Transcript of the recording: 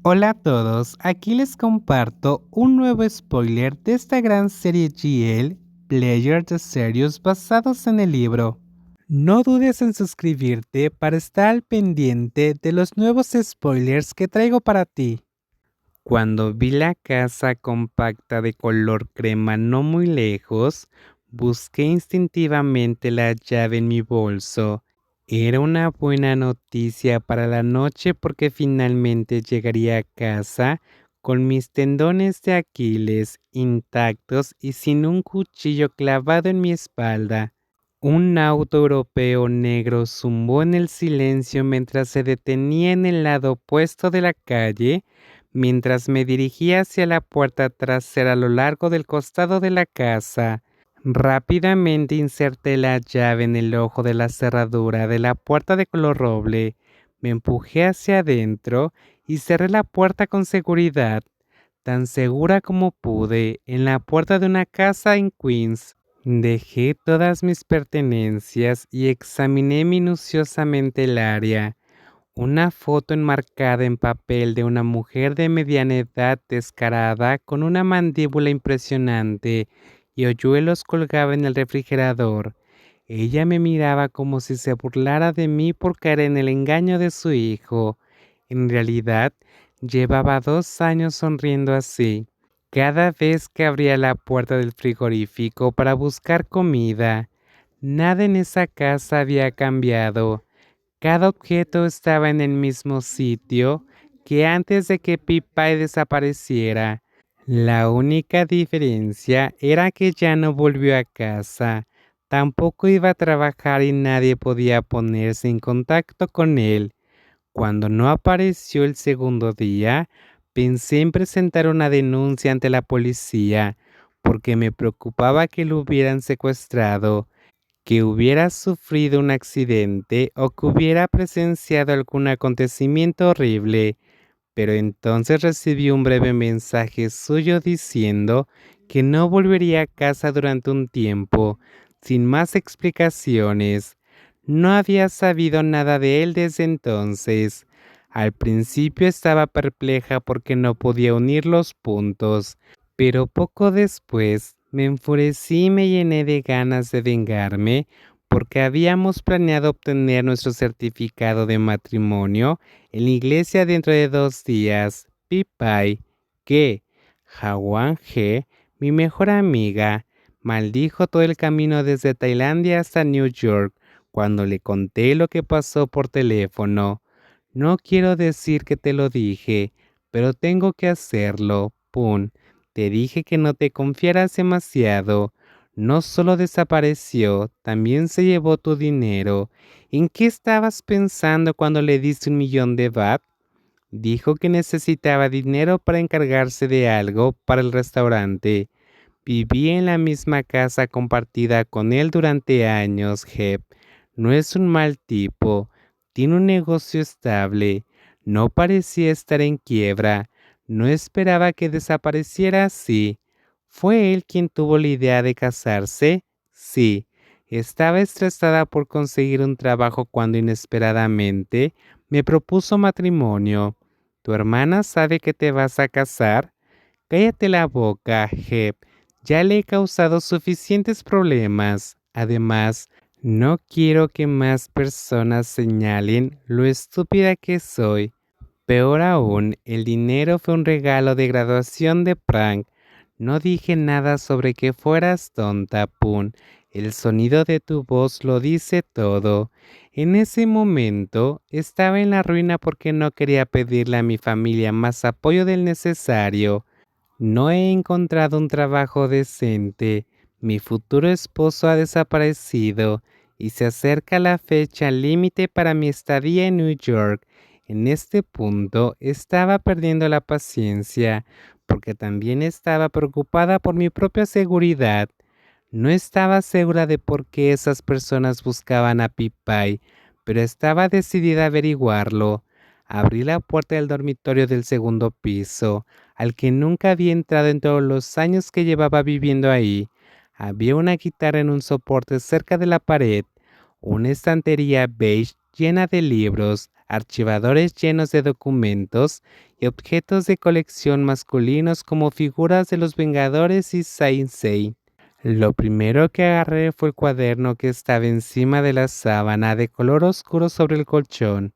Hola a todos, aquí les comparto un nuevo spoiler de esta gran serie GL, Player the Series, basados en el libro. No dudes en suscribirte para estar al pendiente de los nuevos spoilers que traigo para ti. Cuando vi la casa compacta de color crema no muy lejos, busqué instintivamente la llave en mi bolso. Era una buena noticia para la noche porque finalmente llegaría a casa con mis tendones de Aquiles intactos y sin un cuchillo clavado en mi espalda. Un auto europeo negro zumbó en el silencio mientras se detenía en el lado opuesto de la calle, mientras me dirigía hacia la puerta trasera a lo largo del costado de la casa. Rápidamente inserté la llave en el ojo de la cerradura de la puerta de color roble, me empujé hacia adentro y cerré la puerta con seguridad, tan segura como pude, en la puerta de una casa en Queens. Dejé todas mis pertenencias y examiné minuciosamente el área. Una foto enmarcada en papel de una mujer de mediana edad descarada con una mandíbula impresionante y hoyuelos colgaba en el refrigerador. Ella me miraba como si se burlara de mí por caer en el engaño de su hijo. En realidad, llevaba 2 años sonriendo así, cada vez que abría la puerta del frigorífico para buscar comida. Nada en esa casa había cambiado. Cada objeto estaba en el mismo sitio que antes de que Pie-Pie desapareciera. La única diferencia era que ya no volvió a casa. Tampoco iba a trabajar y nadie podía ponerse en contacto con él. Cuando no apareció el segundo día, pensé en presentar una denuncia ante la policía, porque me preocupaba que lo hubieran secuestrado, que hubiera sufrido un accidente o que hubiera presenciado algún acontecimiento horrible. Pero entonces recibí un breve mensaje suyo diciendo que no volvería a casa durante un tiempo, sin más explicaciones. No había sabido nada de él desde entonces. Al principio estaba perpleja porque no podía unir los puntos, pero poco después me enfurecí y me llené de ganas de vengarme porque habíamos planeado obtener nuestro certificado de matrimonio en la iglesia dentro de 2 días. Pie-Pie, que Hawan G, mi mejor amiga, maldijo todo el camino desde Tailandia hasta New York cuando le conté lo que pasó por teléfono. No quiero decir que te lo dije, pero tengo que hacerlo. Pun. Te dije que no te confiaras demasiado. No solo desapareció, también se llevó tu dinero. ¿En qué estabas pensando cuando le diste 1 millón de baht? Dijo que necesitaba dinero para encargarse de algo para el restaurante. Viví en la misma casa compartida con él durante años, Jeb. No es un mal tipo. Tiene un negocio estable. No parecía estar en quiebra. No esperaba que desapareciera así. ¿Fue él quien tuvo la idea de casarse? Sí. Estaba estresada por conseguir un trabajo cuando inesperadamente me propuso matrimonio. ¿Tu hermana sabe que te vas a casar? Cállate la boca, Jeb. Ya le he causado suficientes problemas. Además, no quiero que más personas señalen lo estúpida que soy. Peor aún, el dinero fue un regalo de graduación de prank. No dije nada sobre que fueras tonta, Pun. El sonido de tu voz lo dice todo. En ese momento estaba en la ruina porque no quería pedirle a mi familia más apoyo del necesario. No he encontrado un trabajo decente. Mi futuro esposo ha desaparecido y se acerca la fecha límite para mi estadía en New York. En este punto estaba perdiendo la paciencia porque también estaba preocupada por mi propia seguridad. No estaba segura de por qué esas personas buscaban a Pie-Pie, pero estaba decidida a averiguarlo. Abrí la puerta del dormitorio del segundo piso, al que nunca había entrado en todos los años que llevaba viviendo ahí. Había una guitarra en un soporte cerca de la pared, una estantería beige llena de libros, archivadores llenos de documentos y objetos de colección masculinos como figuras de los Vengadores y Saint Seiya. Lo primero que agarré fue el cuaderno que estaba encima de la sábana de color oscuro sobre el colchón.